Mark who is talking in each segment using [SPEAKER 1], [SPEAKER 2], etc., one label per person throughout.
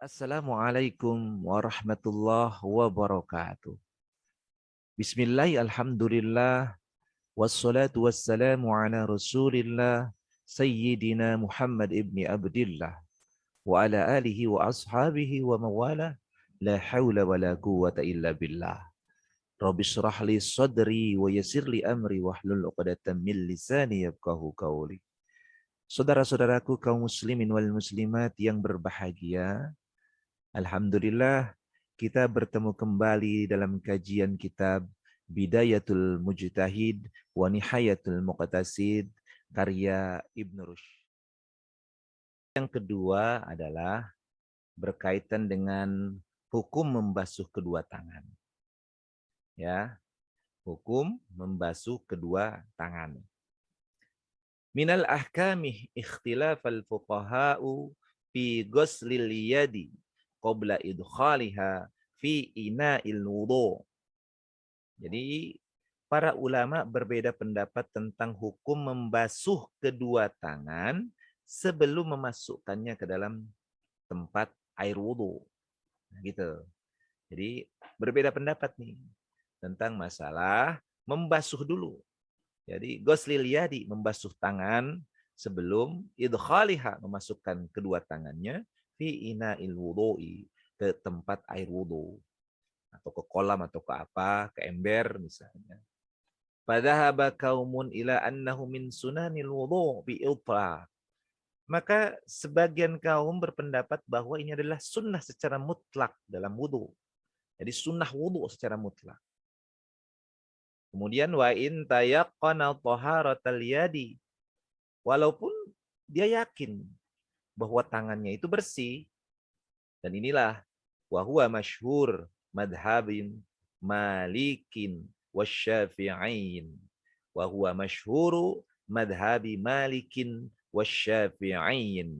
[SPEAKER 1] Assalamualaikum warahmatullahi wabarakatuh. Bismillah, alhamdulillah, wassalatu wassalamu ala rasulillah, Sayyidina Muhammad ibni Abdillah, wa ala alihi wa ashabihi wa mawala, la hawla wa la quwwata illa billah. Rabbi syrah li sadri wa yassir li amri wahlul 'uqdatam min lisani yafqahu qawli. Saudara-saudaraku kaum muslimin wal muslimat yang berbahagia, alhamdulillah, kita bertemu kembali dalam kajian kitab Bidayatul Mujtahid wa Nihayatul Muqtasid karya Ibnu Rushd. Yang kedua adalah berkaitan dengan hukum membasuh kedua tangan. Ya, hukum membasuh kedua tangan. Minal ahkamih ikhtilafal fuqaha'u fi ghuslil yadi qabla idkhaliha fi ina'il wudu. Jadi para ulama berbeda pendapat tentang hukum membasuh kedua tangan sebelum memasukkannya ke dalam tempat air wudu. Nah, gitu. Jadi berbeda pendapat nih tentang masalah membasuh dulu. Jadi ghuslil yadi membasuh tangan sebelum idkhaliha memasukkan kedua tangannya fi ina'il wudu'i ke tempat air wudu atau ke kolam atau ke apa, ke ember misalnya. Padahaba kaumun ila annahu min sunanil wudu' bi itlaq. Maka sebagian kaum berpendapat bahwa ini adalah sunnah secara mutlak dalam wudu. Jadi sunnah wudu secara mutlak. Kemudian wa in tayaqqana taharatal yadi, walaupun dia yakin bahwa tangannya itu bersih, dan inilah wa huwa masyhur madhabin malikin wasyafi'in, wa huwa masyhuru madhabi malikin wasyafi'in.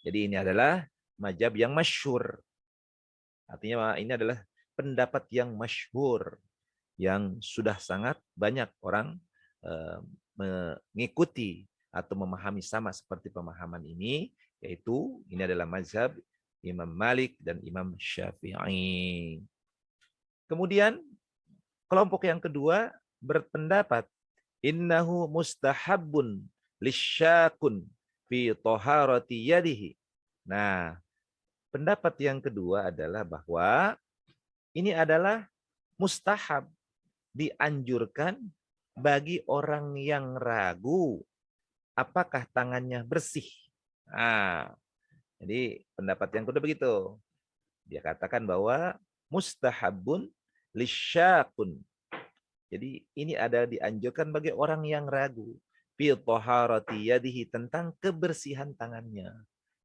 [SPEAKER 1] Jadi ini adalah mazhab yang masyhur. Artinya ini adalah pendapat yang masyhur, yang sudah sangat banyak orang mengikuti atau memahami sama seperti pemahaman ini, yaitu ini adalah mazhab Imam Malik dan Imam Syafi'i. Kemudian kelompok yang kedua berpendapat innahu mustahabbun lisyakun fi taharati yadihi. Nah, pendapat yang kedua adalah bahwa ini adalah mustahab, dianjurkan bagi orang yang ragu apakah tangannya bersih. Nah, jadi pendapat yang kedua begitu. Dia katakan bahwa mustahabun lisyakun. Jadi ini ada dianjurkan bagi orang yang ragu fi taharati yadihi, tentang kebersihan tangannya.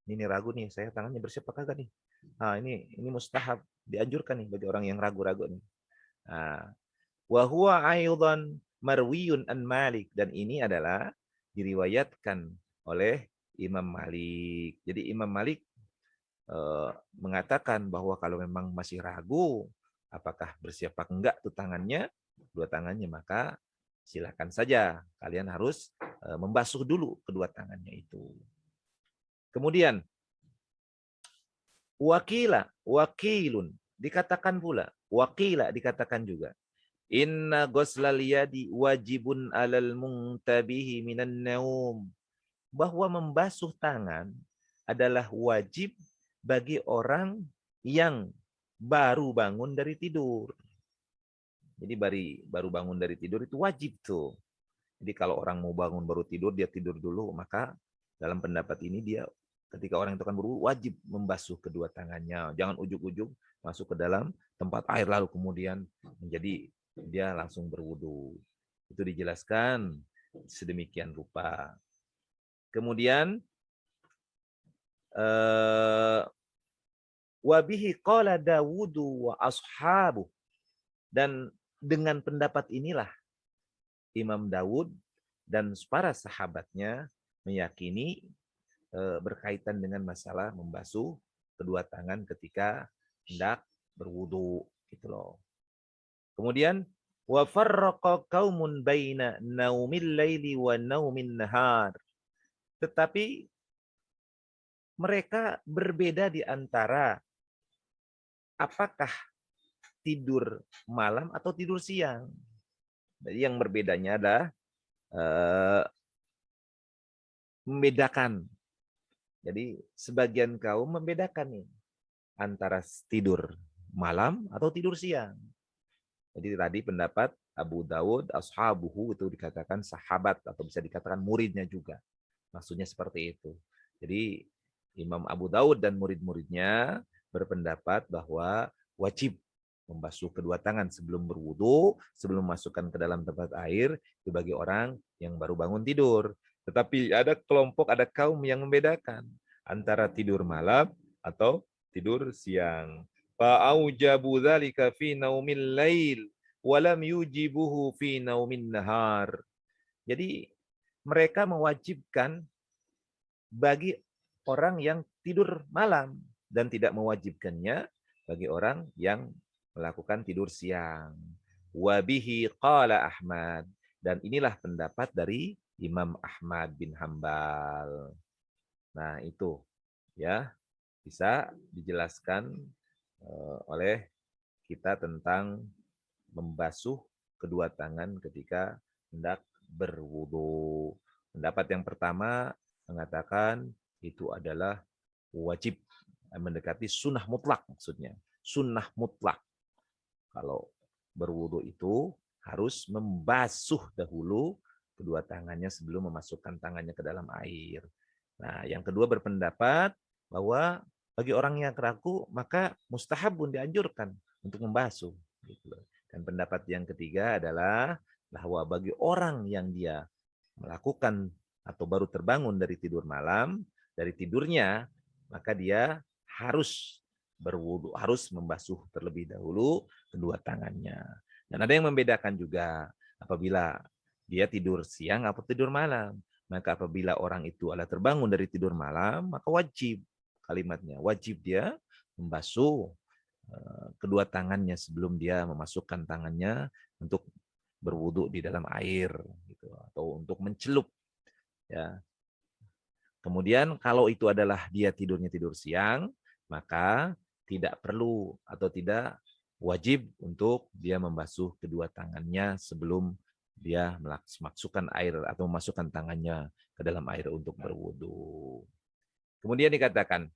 [SPEAKER 1] Ini ragu nih, saya tangannya bersih apa kagak nih? Nah, ini mustahab, dianjurkan nih bagi orang yang ragu-ragu nih. Nah, wa huwa aidan marwiyun an Malik, dan ini adalah diriwayatkan oleh Imam Malik. Jadi Imam Malik mengatakan bahwa kalau memang masih ragu apakah bersih apa enggak tuh tangannya, dua tangannya, maka silakan saja kalian harus membasuh dulu kedua tangannya itu. Kemudian wakilun dikatakan pula, wakila dikatakan juga, inna ghuslal yadi wajibun alal mungtabihi minan naum, bahwa membasuh tangan adalah wajib bagi orang yang baru bangun dari tidur. Jadi baru bangun dari tidur itu wajib tuh. Jadi kalau orang mau bangun baru tidur, dia tidur dulu, maka dalam pendapat ini dia ketika orang itu akan berwudu wajib membasuh kedua tangannya. Jangan ujuk-ujuk masuk ke dalam tempat air lalu kemudian menjadi dia langsung berwudu. Itu dijelaskan sedemikian rupa. Kemudian wabihi qala Dawudu wa ashabu, dan dengan pendapat inilah Imam Dawud dan para sahabatnya meyakini berkaitan dengan masalah membasuh kedua tangan ketika hendak berwudu, gitu loh. Kemudian wa farraqa qaumun baina naumil laili wa naumin nahar, tetapi mereka berbeda di antara apakah tidur malam atau tidur siang. Jadi yang berbedanya adalah membedakan. Jadi sebagian kaum membedakan nih antara tidur malam atau tidur siang. Jadi tadi pendapat Abu Dawud, ashabuhu itu dikatakan sahabat atau bisa dikatakan muridnya juga. Maksudnya seperti itu. Jadi Imam Abu Dawud dan murid-muridnya berpendapat bahwa wajib membasuh kedua tangan sebelum berwudu, sebelum masukkan ke dalam tempat air, itu bagi orang yang baru bangun tidur. Tetapi ada kelompok, ada kaum yang membedakan antara tidur malam atau tidur siang. Fa'aujabu dzalika fi naumil lail wa lam yujibuhu fi naumin nahar. Jadi mereka mewajibkan bagi orang yang tidur malam dan tidak mewajibkannya bagi orang yang melakukan tidur siang. Wabihi qala Ahmad, dan inilah pendapat dari Imam Ahmad bin Hambal. Nah, itu ya bisa dijelaskan oleh kita tentang membasuh kedua tangan ketika hendak berwudu. Pendapat yang pertama mengatakan itu adalah wajib, mendekati sunnah mutlak maksudnya. Sunnah mutlak. Kalau berwudu itu harus membasuh dahulu kedua tangannya sebelum memasukkan tangannya ke dalam air. Nah, yang kedua berpendapat bahwa bagi orang yang ragu maka mustahab pun dianjurkan untuk membasuh. Gitu. Dan pendapat yang ketiga adalah bahwa bagi orang yang dia melakukan atau baru terbangun dari tidur malam, dari tidurnya, maka dia harus berwudu, harus membasuh terlebih dahulu kedua tangannya. Dan ada yang membedakan juga apabila dia tidur siang atau tidur malam. Maka apabila orang itu adalah terbangun dari tidur malam, maka wajib kalimatnya, wajib dia membasuh kedua tangannya sebelum dia memasukkan tangannya untuk berwudu di dalam air gitu, atau untuk mencelup ya. Kemudian kalau itu adalah dia tidurnya tidur siang, maka tidak perlu atau tidak wajib untuk dia membasuh kedua tangannya sebelum dia memasukkan air atau memasukkan tangannya ke dalam air untuk berwudu. Kemudian dikatakan,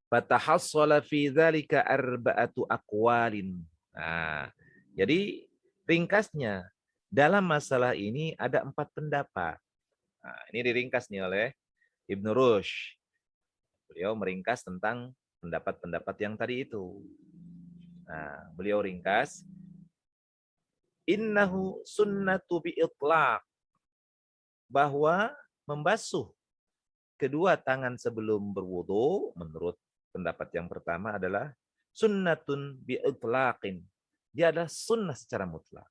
[SPEAKER 1] fatahassala fi dzalika arba'atu aqwalin. Nah, jadi ringkasnya dalam masalah ini ada 4 pendapat. Nah, ini diringkas nih oleh Ibnu Rushd. Beliau meringkas tentang pendapat-pendapat yang tadi itu. Nah, beliau ringkas, innahu sunnatu bi'itlaq, bahwa membasuh kedua tangan sebelum berwudu menurut pendapat yang pertama adalah sunnatun bi'itlaqin. Dia adalah sunnah secara mutlak.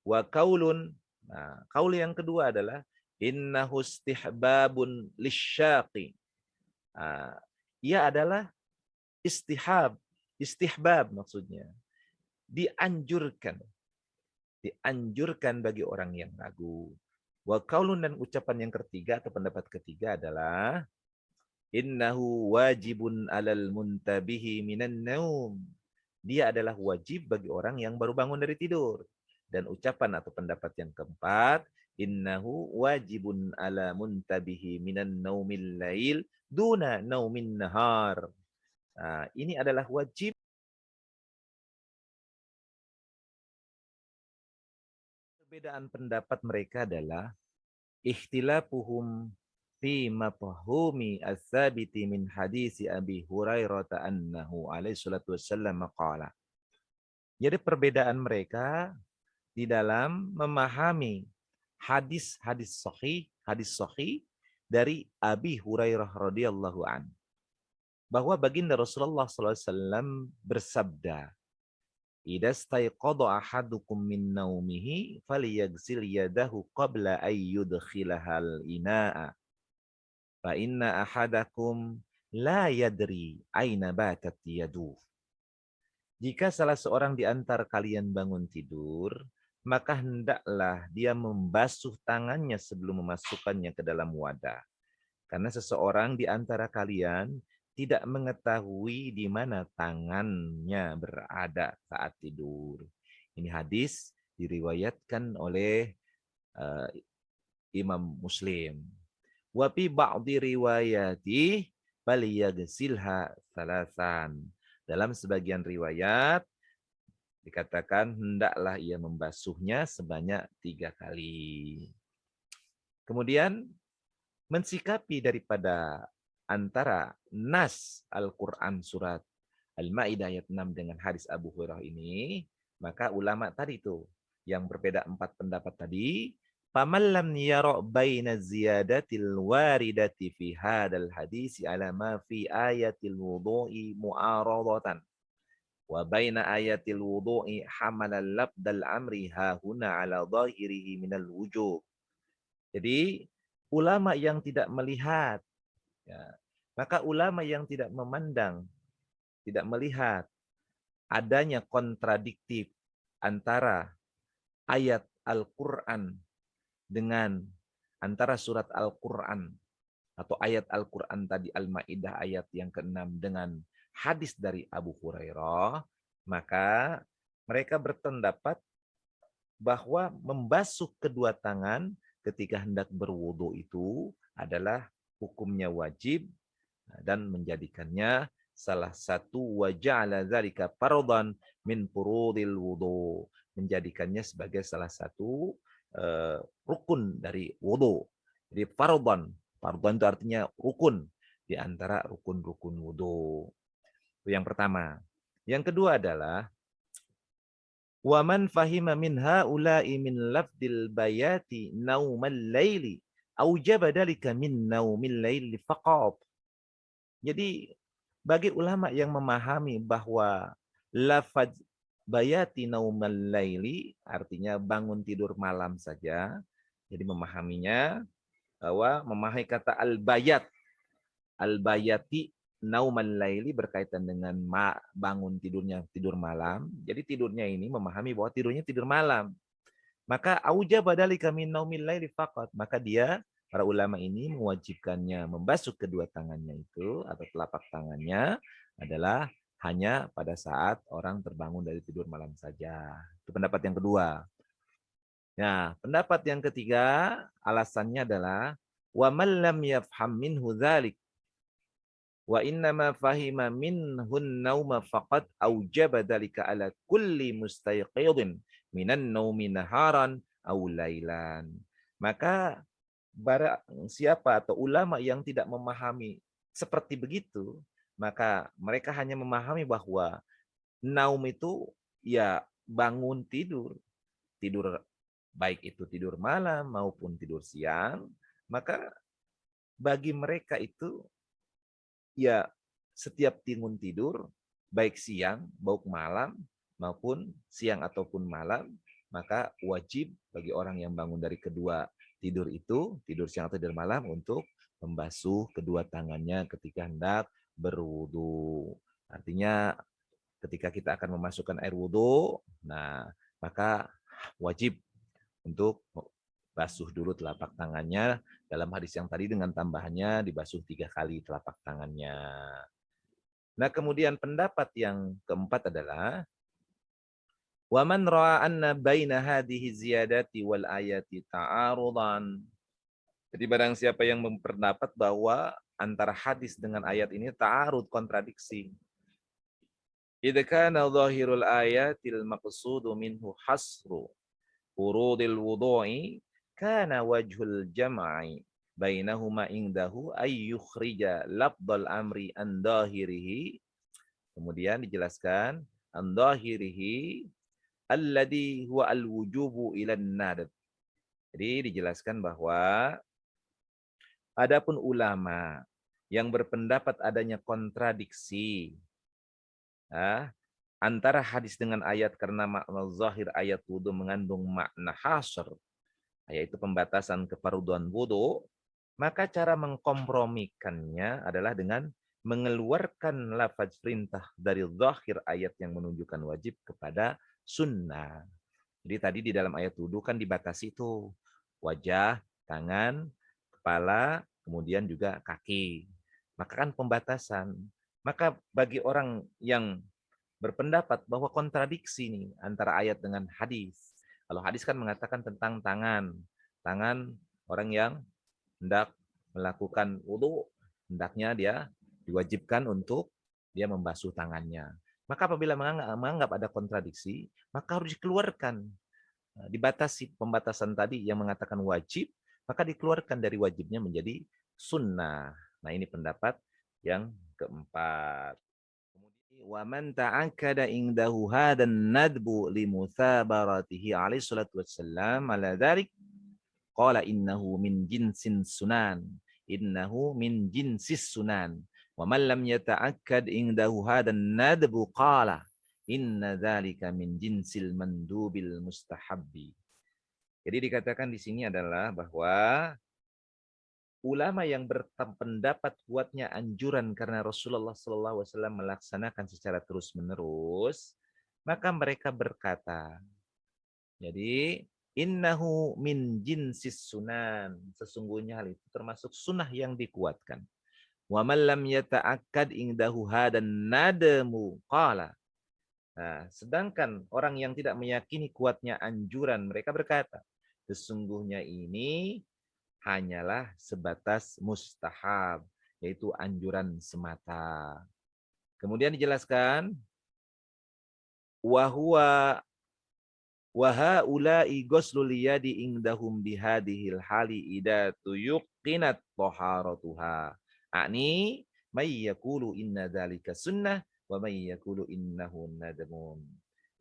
[SPEAKER 1] Wa kaulun, nah, kaul yang kedua adalah innahu istihbabun lisyaqi. Nah, ia adalah istihbab maksudnya. Dianjurkan bagi orang yang ragu. Wa kaulun, dan ucapan yang ketiga atau pendapat ketiga adalah innahu wajibun alal muntabihi minan naum. Dia adalah wajib bagi orang yang baru bangun dari tidur. Dan ucapan atau pendapat yang keempat, innahu wajibun ala muntabihi minan naumil lail duna naumin nahar. Nah, ini adalah wajib. Perbedaan pendapat mereka adalah ikhtilafuhum fi mafhumi ats-tsabiti min hadisi Abi Hurairah annahu alaihi salatu wassalam qala. Jadi perbedaan mereka di dalam memahami hadis sahih dari Abi Hurairah radhiyallahu an, bahwa baginda Rasulullah SAW bersabda, idza staiqadha ahadukum min naumihi falyaghsil yadahu qabla ay yudkhilahal inaa fa inna ahadakum la yadri aina batat yaduh. Jika salah seorang di antara kalian bangun tidur, maka hendaklah dia membasuh tangannya sebelum memasukkannya ke dalam wadah. Karena seseorang di antara kalian tidak mengetahui di mana tangannya berada saat tidur. Ini hadis diriwayatkan oleh uh, Imam Muslim. Wa fi ba'di riwayati falyaghsilha salasan. Dalam sebagian riwayat dikatakan hendaklah ia membasuhnya sebanyak 3 kali. Kemudian mensikapi daripada antara nas Al-Quran surat Al-Ma'idah ayat 6 dengan hadis Abu Hurairah ini, maka ulama tadi itu yang berbeda 4 pendapat tadi, faman lam yara' baina ziyadatil waridati fi hadal hadisi ala ma fi ayatil wudu'i mu'aradatan wa baina ayatil wudu'i hamala labdal amri hahuna ala zahirihi minal wujub. Jadi ulama yang tidak melihat, ya, maka ulama yang tidak memandang, tidak melihat adanya kontradiktif antara ayat Al-Quran dengan antara surat Al-Quran atau ayat Al-Quran tadi Al-Ma'idah ayat yang ke-6 dengan hadis dari Abu Hurairah, maka mereka berpendapat bahwa membasuh kedua tangan ketika hendak berwudu itu adalah hukumnya wajib dan menjadikannya salah satu waja'ala dzalika fardhan min furudil wudu, menjadikannya sebagai salah satu rukun dari wudu. Jadi fardhan, fardhan itu artinya rukun di antara rukun-rukun wudu. Itu yang pertama. Yang kedua adalah wa man fahima min haula'i min lafdil bayati naumal laili aujaba dalika min naumil laili faqat. Jadi bagi ulama yang memahami bahwa lafaz bayati naumal laili artinya bangun tidur malam saja. Jadi memahaminya bahwa memahami kata al-bayat, al-bayati naumal laili berkaitan dengan bangun tidurnya tidur malam. Jadi tidurnya ini memahami bahwa tidurnya tidur malam. Maka auja badalika min naumil laili faqat, maka dia para ulama ini mewajibkannya membasuh kedua tangannya itu atau telapak tangannya adalah hanya pada saat orang terbangun dari tidur malam saja. Itu pendapat yang kedua. Nah, pendapat yang ketiga alasannya adalah wa man lam yafham minhu dzalik wa innama fahima minhun nauma faqat aujaba dzalika ala kulli mustayqidin minan naumi naharan aw lailan. Maka barang siapa atau ulama yang tidak memahami seperti begitu, maka mereka hanya memahami bahwa naum itu ya bangun tidur, tidur baik itu tidur malam maupun tidur siang, maka bagi mereka itu ya setiap bangun tidur, baik siang, baik malam, maupun siang ataupun malam, maka wajib bagi orang yang bangun dari kedua tidur itu, tidur siang atau tidur malam, untuk membasuh kedua tangannya ketika hendak berwudu. Artinya ketika kita akan memasukkan air wudu, nah maka wajib untuk basuh dulu telapak tangannya dalam hadis yang tadi dengan tambahannya dibasuh 3 kali telapak tangannya. Nah, kemudian pendapat yang keempat adalah wa man ra'a anna baina hadhihi ziyadati wal ayati ta'arudan. Jadi barang siapa yang berpendapat bahwa antara hadis dengan ayat ini ta'arud, kontradiksi. Idza kana dhahirul ayatil maqsudu minhu hasru furudil wudu'i kana wajhul jam'i bainahuma indahu ay yukhrija lafdhal amri an dhahirihi. Kemudian dijelaskan an dhahirihi alladhi huwa al-wujubu ilan nadab. Jadi dijelaskan bahwa adapun ulama yang berpendapat adanya kontradiksi antara hadis dengan ayat karena makna zahir ayat wudu mengandung makna hasr, yaitu pembatasan kefarduan wudu, maka cara mengkompromikannya adalah dengan mengeluarkan lafaz perintah dari zahir ayat yang menunjukkan wajib kepada sunnah. Jadi tadi di dalam ayat wudu kan dibatasi itu wajah, tangan, kepala, kemudian juga kaki. maka kan pembatasan. Maka bagi orang yang berpendapat bahwa kontradiksi nih antara ayat dengan hadis. Kalau hadis kan mengatakan tentang tangan. Tangan orang yang hendak melakukan wudhu, hendaknya dia diwajibkan untuk dia membasuh tangannya. Maka apabila menganggap ada kontradiksi, maka harus dikeluarkan. Dibatasi pembatasan tadi yang mengatakan wajib, maka dikeluarkan dari wajibnya menjadi sunnah. Nah ini pendapat yang keempat. Wa man ta'akkada indahu hadan nadbu limuthabaratihi alaihi salatu wassalam ala dzalik qala innahu min jinsin sunan min jinsis sunan wa man lam yata'akkad indahu hadan nadbu qala inna dzalika min jinsil mandubil mustahabbi. Jadi dikatakan di sini adalah bahwa ulama yang berpendapat kuatnya anjuran karena Rasulullah SAW melaksanakan secara terus-menerus, maka mereka berkata, jadi innahu min jinsis sunan, sesungguhnya hal itu termasuk sunnah yang dikuatkan. Wa man lam yata'akkad indahu hadan nadamu qala. Nah, sedangkan orang yang tidak meyakini kuatnya anjuran, mereka berkata, sesungguhnya ini hanyalah sebatas mustahab, yaitu anjuran semata. Kemudian dijelaskan, wahwa wahaula'i ghuslul yadi indahum bihadihil hali idatu yuqinat taharatuha. Ani may yaqulu inna dzalika sunnah wa may yaqulu innahu nadamun.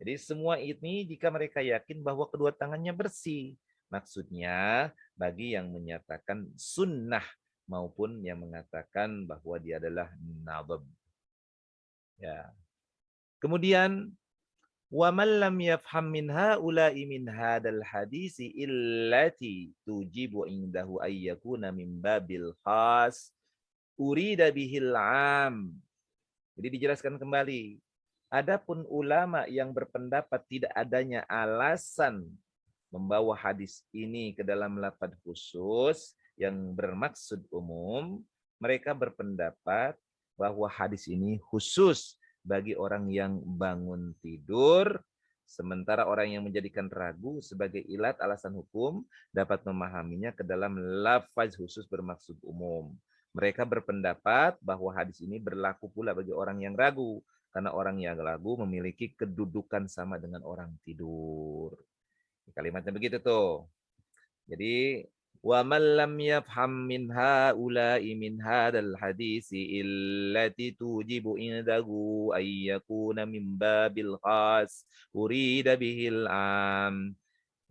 [SPEAKER 1] Jadi semua ini jika mereka yakin bahwa kedua tangannya bersih. Maksudnya bagi yang menyatakan sunnah maupun yang mengatakan bahwa dia adalah nadab. Ya. Kemudian wa man lam yafham min haula'i min hadal hadisi illati tujibu indahu ay yakuna min babil khas urida bihil am. Jadi dijelaskan kembali. Adapun ulama yang berpendapat tidak adanya alasan membawa hadis ini ke dalam lafaz khusus yang bermaksud umum, mereka berpendapat bahwa hadis ini khusus bagi orang yang bangun tidur, sementara orang yang menjadikan ragu sebagai ilat alasan hukum dapat memahaminya ke dalam lafaz khusus bermaksud umum. Mereka berpendapat bahwa hadis ini berlaku pula bagi orang yang ragu, karena orang yang ragu memiliki kedudukan sama dengan orang tidur. Kalimatnya begitu tuh. Jadi wa man lam yafham min haula'i min hadzal hadisi illati tujibu indahu ay yakuna min babil khas urida bihil am.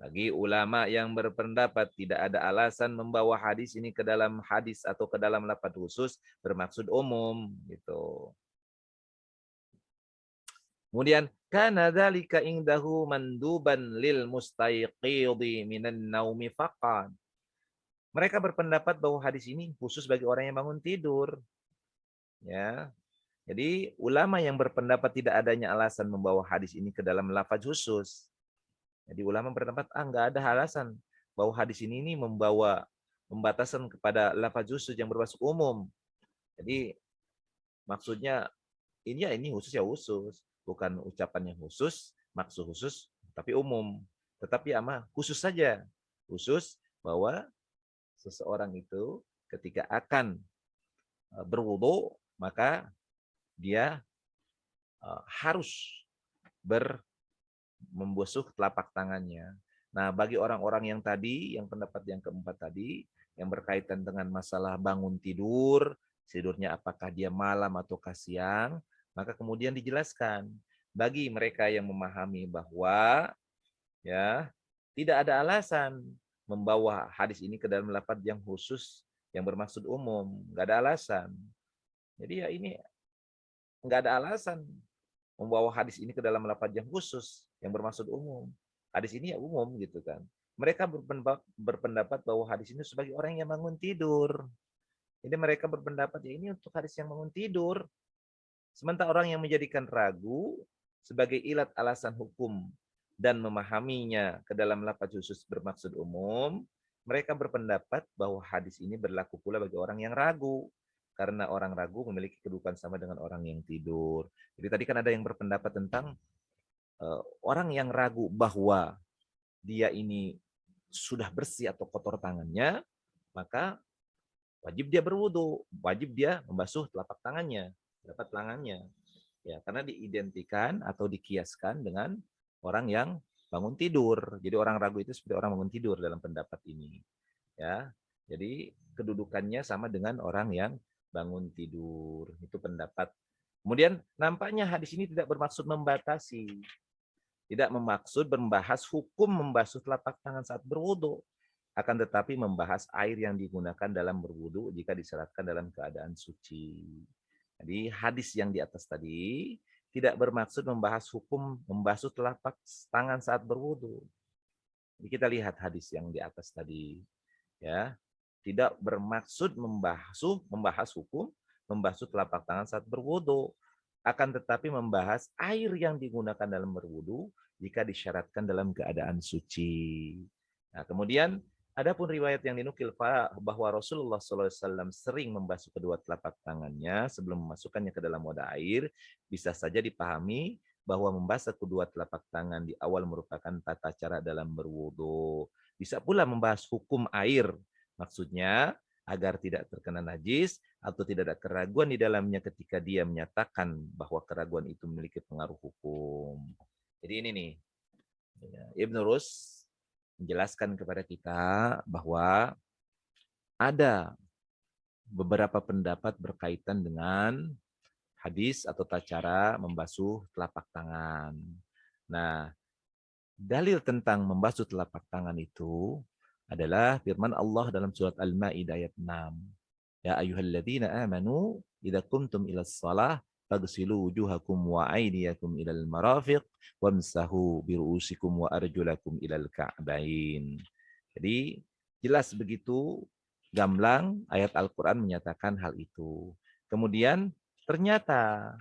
[SPEAKER 1] Bagi ulama yang berpendapat tidak ada alasan membawa hadis ini ke dalam hadis atau ke dalam lafaz khusus bermaksud umum gitu. Kemudian kana dzalika indahu manduban lil mustayqidhi minan naumi faqat. Mereka berpendapat bahwa hadis ini khusus bagi orang yang bangun tidur. Ya. Jadi ulama yang berpendapat tidak adanya alasan membawa hadis ini ke dalam lafaz khusus. Jadi ulama berpendapat enggak ada alasan bahwa hadis ini membawa pembatasan kepada lafaz khusus yang bermaksud umum. Jadi maksudnya ini khusus ya khusus, bukan ucapan yang khusus, maksud khusus, tapi umum. Tetapi khusus saja. Khusus bahwa seseorang itu ketika akan berwudu, maka dia harus membasuh telapak tangannya. Nah, bagi orang-orang yang tadi, yang pendapat yang keempat tadi, yang berkaitan dengan masalah bangun tidur, tidurnya apakah dia malam atau siang, maka kemudian dijelaskan bagi mereka yang memahami bahwa ya tidak ada alasan membawa hadis ini ke dalam lafaz yang khusus yang bermaksud umum, nggak ada alasan. Jadi ya ini nggak ada alasan membawa hadis ini ke dalam lafaz yang khusus yang bermaksud umum. Hadis ini ya umum gitu kan. Mereka berpendapat bahwa hadis ini sebagai orang yang bangun tidur. Jadi mereka berpendapat ya ini untuk hadis yang bangun tidur. Sementara orang yang menjadikan ragu sebagai ilat alasan hukum dan memahaminya ke dalam lafaz khusus bermaksud umum, mereka berpendapat bahwa hadis ini berlaku pula bagi orang yang ragu. karena orang ragu memiliki kedudukan sama dengan orang yang tidur. Jadi tadi kan ada yang berpendapat tentang orang yang ragu bahwa dia ini sudah bersih atau kotor tangannya, maka wajib dia berwudu, wajib dia membasuh telapak tangannya. Ya, karena diidentikan atau dikiaskan dengan orang yang bangun tidur. Jadi orang ragu itu seperti orang bangun tidur dalam pendapat ini. Ya, jadi kedudukannya sama dengan orang yang bangun tidur. Itu pendapat. Kemudian nampaknya hadis ini tidak bermaksud membatasi, tidak memaksud membahas hukum membasuh telapak tangan saat berwudu, akan tetapi membahas air yang digunakan dalam berwudu jika diserapkan dalam keadaan suci. Jadi hadis yang di atas tadi tidak bermaksud membahas hukum membasuh telapak tangan saat berwudu. Jadi kita lihat hadis yang di atas tadi, ya, tidak bermaksud membahas hukum membasuh telapak tangan saat berwudu, akan tetapi membahas air yang digunakan dalam berwudu jika disyaratkan dalam keadaan suci. Nah, kemudian adapun riwayat yang dinukil bahwa Rasulullah SAW sering membasuh kedua telapak tangannya sebelum memasukkannya ke dalam wadah air, bisa saja dipahami bahwa membasuh kedua telapak tangan di awal merupakan tata cara dalam berwudu. Bisa pula membahas hukum air, maksudnya agar tidak terkena najis atau tidak ada keraguan di dalamnya ketika dia menyatakan bahwa keraguan itu memiliki pengaruh hukum. Jadi ini nih, Ibnu Rus menjelaskan kepada kita bahwa ada beberapa pendapat berkaitan dengan hadis atau tata cara membasuh telapak tangan. Nah, dalil tentang membasuh telapak tangan itu adalah firman Allah dalam surat Al-Maidah ayat 6. Ya ayyuhalladzina amanu idza qumtum ilas shalah faghsilu wujuhakum wa aydiyakum ilal marafiq wamsahu biru'usikum wa arjulakum ilal ka'bain. Jadi jelas begitu gamblang ayat Al-Qur'an menyatakan hal itu. Kemudian ternyata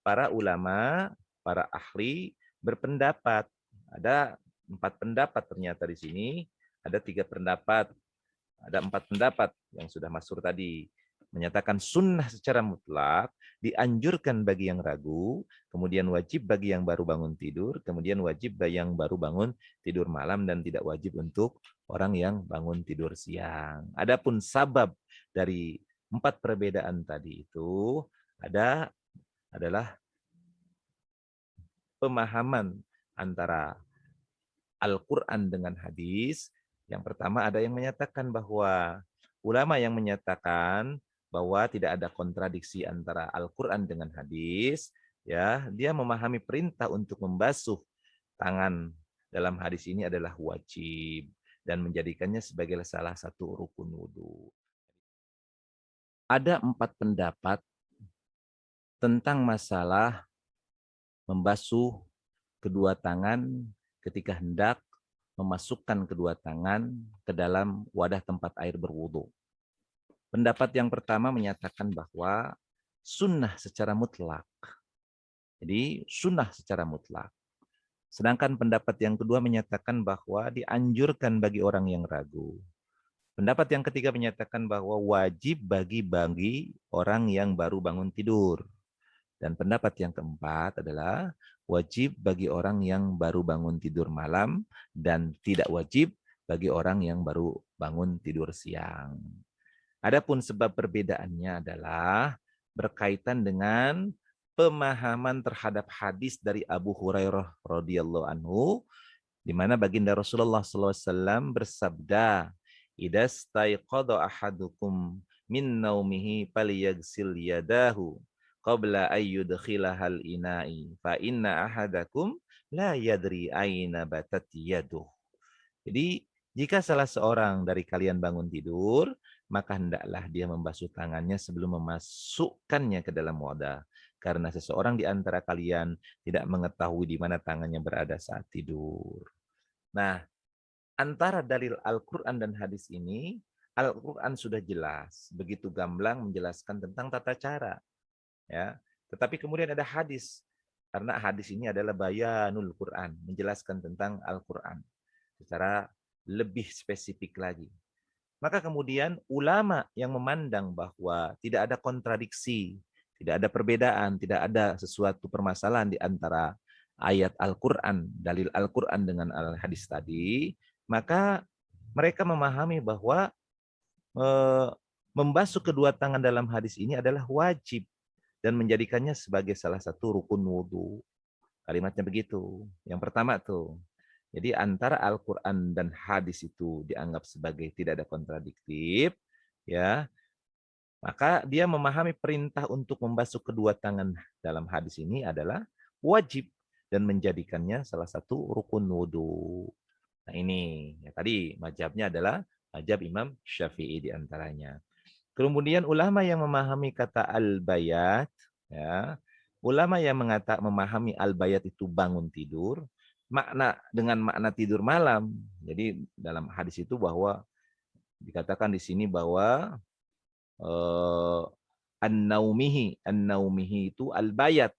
[SPEAKER 1] para ulama, para ahli berpendapat, ada 4 pendapat ternyata di sini, ada 3 pendapat, ada 4 pendapat yang sudah masyhur tadi. Menyatakan sunnah secara mutlak, dianjurkan bagi yang ragu, kemudian wajib bagi yang baru bangun tidur, kemudian wajib bagi yang baru bangun tidur malam, dan tidak wajib untuk orang yang bangun tidur siang. Adapun sabab dari 4 perbedaan tadi itu adalah pemahaman antara Al-Quran dengan hadis. Yang pertama ada yang menyatakan bahwa ulama yang menyatakan bahwa tidak ada kontradiksi antara Al-Quran dengan hadis, ya, dia memahami perintah untuk membasuh tangan dalam hadis ini adalah wajib dan menjadikannya sebagai salah satu rukun wudhu. Ada 4 pendapat tentang masalah membasuh kedua tangan ketika hendak memasukkan kedua tangan ke dalam wadah tempat air berwudu. Pendapat yang pertama menyatakan bahwa sunnah secara mutlak. Jadi sunnah secara mutlak. Sedangkan pendapat yang kedua menyatakan bahwa dianjurkan bagi orang yang ragu. Pendapat yang ketiga menyatakan bahwa wajib bagi orang yang baru bangun tidur. Dan pendapat yang keempat adalah wajib bagi orang yang baru bangun tidur malam dan tidak wajib bagi orang yang baru bangun tidur siang. Adapun sebab perbedaannya adalah berkaitan dengan pemahaman terhadap hadis dari Abu Hurairah radhiyallahu anhu, di mana baginda Rasulullah SAW bersabda, "Idza staiqadha ahadukum min naumihi falyaghsil yadahu qabla ayyudkhilahal ina'i fa inna ahadakum la yadri aina batat yaduh." Jadi jika salah seorang dari kalian bangun tidur, maka hendaklah dia membasuh tangannya sebelum memasukkannya ke dalam wadah, karena seseorang di antara kalian tidak mengetahui di mana tangannya berada saat tidur. Nah, antara dalil Al-Quran dan hadis ini, Al-Quran sudah jelas, begitu gamblang menjelaskan tentang tata cara. Ya, tetapi kemudian ada hadis, karena hadis ini adalah bayanul Quran, menjelaskan tentang Al-Quran secara lebih spesifik lagi. Maka kemudian ulama yang memandang bahwa tidak ada kontradiksi, tidak ada perbedaan, tidak ada sesuatu permasalahan di antara ayat Al-Quran, dalil Al-Quran dengan hadis tadi, maka mereka memahami bahwa eh, membasuh kedua tangan dalam hadis ini adalah wajib dan menjadikannya sebagai salah satu rukun wudhu. Kalimatnya begitu. Yang pertama tuh. Jadi antara Al-Quran dan hadis itu dianggap sebagai tidak ada kontradiktif, ya, maka dia memahami perintah untuk membasuh kedua tangan dalam hadis ini adalah wajib dan menjadikannya salah satu rukun wudhu. Nah ini, ya, tadi mazhabnya adalah mazhab Imam Syafi'i diantaranya. Kemudian ulama yang memahami kata al-bayat, ya, ulama yang memahami al-bayat itu bangun tidur, makna dengan makna tidur malam. Jadi dalam hadis itu bahwa dikatakan di sini bahwa eh, an-naumihi itu al-bayat.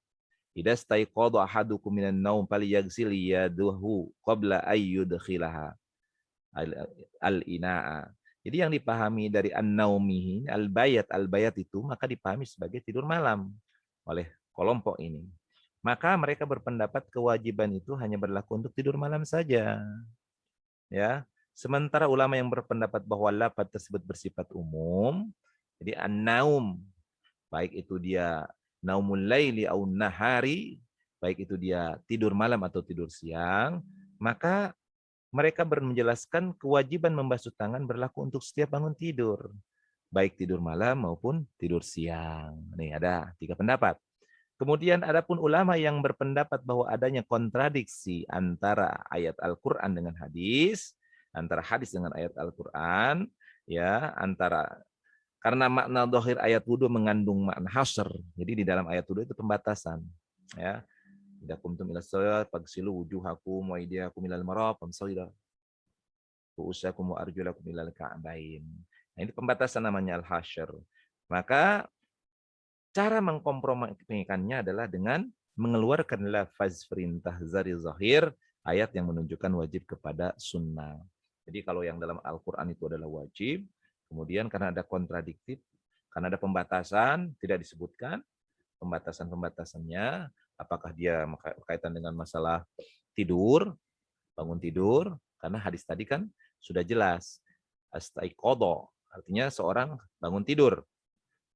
[SPEAKER 1] Idza staiqadha ahadukum minan naum falyaghsil yadahu qabla ayyudkhilaha al-ina'a. Jadi yang dipahami dari an-naumihi, al-bayat itu maka dipahami sebagai tidur malam oleh kelompok ini. Maka mereka berpendapat kewajiban itu hanya berlaku untuk tidur malam saja. Ya. Sementara ulama yang berpendapat bahwa lafaz tersebut bersifat umum, jadi an-naum, baik itu dia naumul laili au nahari, baik itu dia tidur malam atau tidur siang, maka mereka menjelaskan kewajiban membasuh tangan berlaku untuk setiap bangun tidur, baik tidur malam maupun tidur siang. Nih ada 3 pendapat. Kemudian adapun ulama yang berpendapat bahwa adanya kontradiksi antara ayat Al-Qur'an dengan hadis, antara hadis dengan ayat Al-Qur'an, ya, antara karena makna dohir ayat wudhu mengandung makna hasr. Jadi di dalam ayat wudhu itu pembatasan, ya. Idza qumtum ila shalat fagsilu wujuhakum wa aydiyakum ilal marafaq famsahu ru'usakum wa arjulakum ilal ka'bain. Nah, ini pembatasan namanya al-hasyr. Maka cara mengkompromikannya adalah dengan mengeluarkan lafaz perintah zari zahir ayat yang menunjukkan wajib kepada sunnah. Jadi kalau yang dalam Al-Quran itu adalah wajib, kemudian karena ada kontradiktif, karena ada pembatasan, tidak disebutkan pembatasan-pembatasannya, apakah dia berkaitan dengan masalah tidur, bangun tidur, karena hadis tadi kan sudah jelas, astaiqodho, artinya seorang bangun tidur,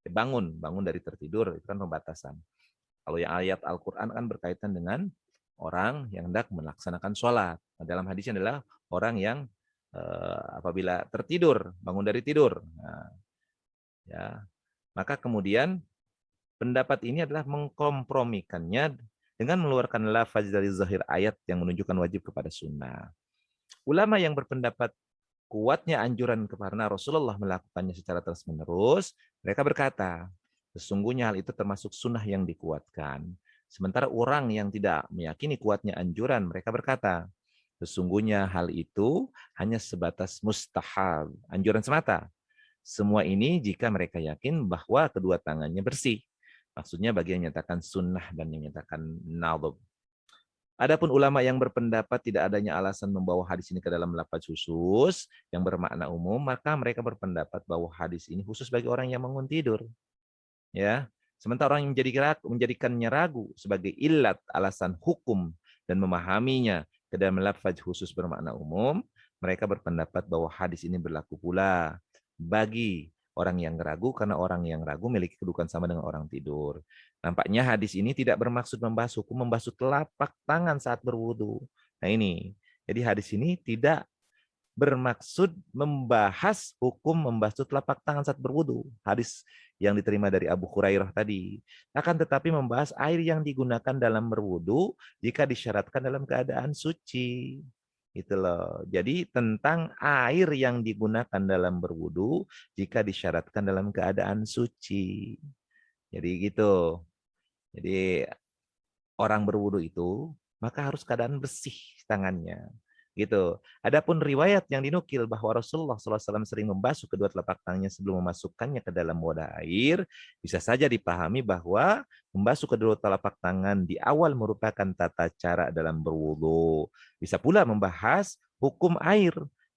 [SPEAKER 1] bangun dari tertidur, itu kan pembatasan. Kalau yang ayat Al-Quran kan berkaitan dengan orang yang hendak melaksanakan sholat. Nah, dalam hadisnya adalah orang yang apabila tertidur, bangun dari tidur. Nah, ya, maka kemudian pendapat ini adalah mengkompromikannya dengan mengeluarkan lafaz dari zahir ayat yang menunjukkan wajib kepada sunnah. Ulama yang berpendapat kuatnya anjuran karena Rasulullah melakukannya secara terus-menerus, mereka berkata, sesungguhnya hal itu termasuk sunnah yang dikuatkan. Sementara orang yang tidak meyakini kuatnya anjuran, mereka berkata, sesungguhnya hal itu hanya sebatas mustahab, anjuran semata. Semua ini jika mereka yakin bahwa kedua tangannya bersih. Maksudnya bagi yang menyatakan sunnah dan yang menyatakan nadhab. Adapun ulama yang berpendapat tidak adanya alasan membawa hadis ini ke dalam lafaz khusus yang bermakna umum, maka mereka berpendapat bahwa hadis ini khusus bagi orang yang bangun tidur. Ya, sementara orang yang menjadikannya ragu sebagai ilat alasan hukum dan memahaminya ke dalam lafaz khusus bermakna umum, mereka berpendapat bahwa hadis ini berlaku pula bagi orang yang ragu karena orang yang ragu memiliki kedudukan sama dengan orang tidur. Nampaknya hadis ini tidak bermaksud membahas hukum membasuh telapak tangan saat berwudu. Nah ini, jadi hadis ini tidak bermaksud membahas hukum membasuh telapak tangan saat berwudu. Hadis yang diterima dari Abu Hurairah tadi. Akan tetapi membahas air yang digunakan dalam berwudu jika disyaratkan dalam keadaan suci. Itu loh. Jadi tentang air yang digunakan dalam berwudu jika disyaratkan dalam keadaan suci. Jadi gitu. Jadi orang berwudu itu maka harus keadaan bersih tangannya. Gitu. Adapun riwayat yang dinukil bahwa Rasulullah SAW sering membasuh kedua telapak tangannya sebelum memasukkannya ke dalam wadah air, bisa saja dipahami bahwa membasuh kedua telapak tangan di awal merupakan tata cara dalam berwudu. Bisa pula membahas hukum air.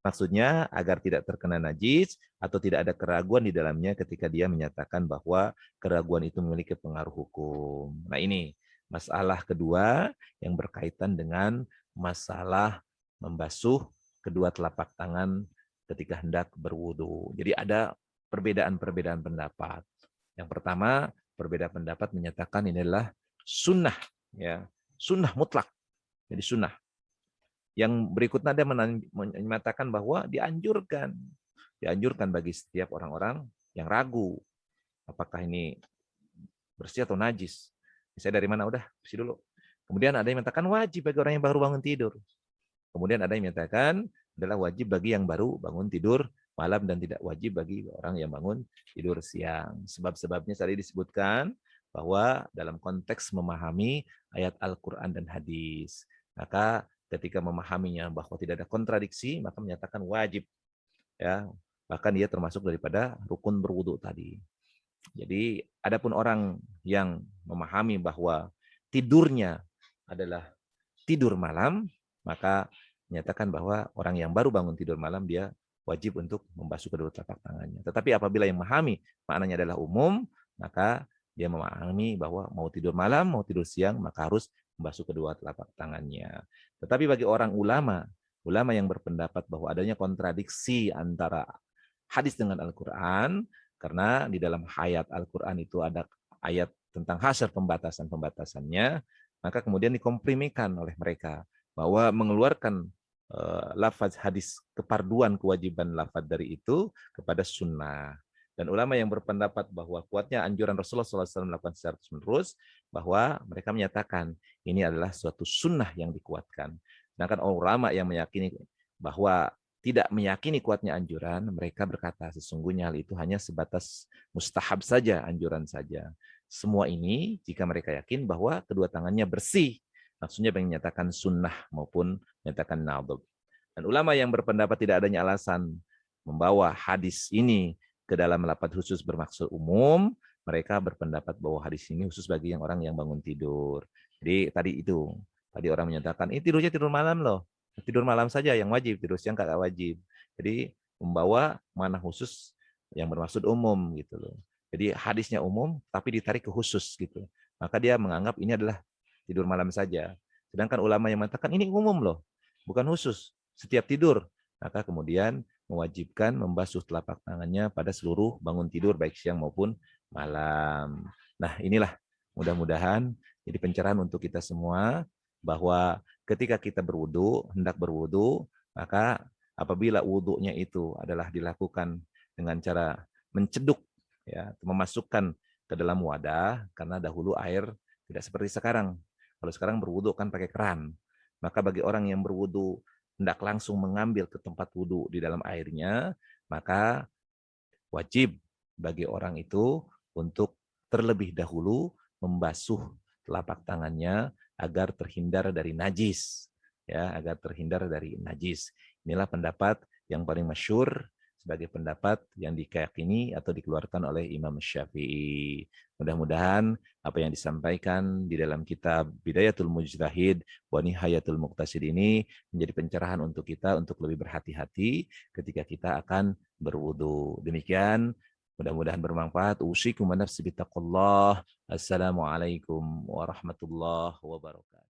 [SPEAKER 1] Maksudnya agar tidak terkena najis atau tidak ada keraguan di dalamnya ketika dia menyatakan bahwa keraguan itu memiliki pengaruh hukum. Nah ini masalah kedua yang berkaitan dengan masalah membasuh kedua telapak tangan ketika hendak berwudu. Jadi ada perbedaan-perbedaan pendapat. Yang pertama, perbedaan pendapat menyatakan ini adalah sunnah, ya, sunnah mutlak. Jadi sunnah. Yang berikutnya ada menyatakan bahwa dianjurkan bagi setiap orang-orang yang ragu apakah ini bersih atau najis. Saya dari mana? Udah, bersih dulu. Kemudian ada yang mengatakan wajib bagi orang yang baru bangun tidur. Kemudian ada yang menyatakan adalah wajib bagi yang baru bangun tidur malam dan tidak wajib bagi orang yang bangun tidur siang. Sebab-sebabnya tadi disebutkan bahwa dalam konteks memahami ayat Al-Quran dan hadis. Maka ketika memahaminya bahwa tidak ada kontradiksi, maka menyatakan wajib. Ya, bahkan dia termasuk daripada rukun berwudu tadi. Jadi adapun orang yang memahami bahwa tidurnya adalah tidur malam, maka menyatakan bahwa orang yang baru bangun tidur malam dia wajib untuk membasuh kedua telapak tangannya. Tetapi apabila yang memahami maknanya adalah umum, maka dia memahami bahwa mau tidur malam, mau tidur siang, maka harus membasuh kedua telapak tangannya. Tetapi bagi orang ulama yang berpendapat bahwa adanya kontradiksi antara hadis dengan Al-Quran, karena di dalam ayat Al-Quran itu ada ayat tentang hasar pembatasan-pembatasannya, maka kemudian dikompromikan oleh mereka bahwa mengeluarkan lafaz hadis keparduan kewajiban lafaz dari itu kepada sunnah. Dan ulama yang berpendapat bahwa kuatnya anjuran Rasulullah SAW melakukan secara terus-menerus, bahwa mereka menyatakan ini adalah suatu sunnah yang dikuatkan. Sedangkan ulama yang meyakini bahwa tidak meyakini kuatnya anjuran, mereka berkata sesungguhnya hal itu hanya sebatas mustahab saja, anjuran saja. Semua ini jika mereka yakin bahwa kedua tangannya bersih, maksudnya menyatakan sunnah maupun menyatakan nadab. Dan ulama yang berpendapat tidak adanya alasan membawa hadis ini ke dalam lafaz khusus bermaksud umum, mereka berpendapat bahwa hadis ini khusus bagi orang yang bangun tidur. Jadi tadi orang menyatakan ini tidurnya tidur malam loh. Tidur malam saja yang wajib, tidur siang nggak wajib. Jadi membawa mana khusus yang bermaksud umum gitu loh. Jadi hadisnya umum tapi ditarik ke khusus gitu. Maka dia menganggap ini adalah tidur malam saja. Sedangkan ulama yang mengatakan ini umum loh, bukan khusus, setiap tidur. Maka kemudian mewajibkan membasuh telapak tangannya pada seluruh bangun tidur baik siang maupun malam. Nah, inilah mudah-mudahan jadi pencerahan untuk kita semua bahwa ketika kita hendak berwudu, maka apabila wudunya itu adalah dilakukan dengan cara menceduk, ya, memasukkan ke dalam wadah, karena dahulu air tidak seperti sekarang. Kalau sekarang berwudu kan pakai keran. Maka bagi orang yang berwudu hendak langsung mengambil ke tempat wudu di dalam airnya, maka wajib bagi orang itu untuk terlebih dahulu membasuh telapak tangannya agar terhindar dari najis, ya, agar terhindar dari najis. Inilah pendapat yang paling masyhur sebagai pendapat yang diyakini atau dikeluarkan oleh Imam Syafi'i. Mudah-mudahan apa yang disampaikan di dalam kitab Bidayatul Mujtahid wa Nihayatul Muqtasid ini menjadi pencerahan untuk kita untuk lebih berhati-hati ketika kita akan berwudu. Demikian, mudah-mudahan bermanfaat. Usikum wa nafsi bittaqullah. Assalamualaikum warahmatullahi wabarakatuh.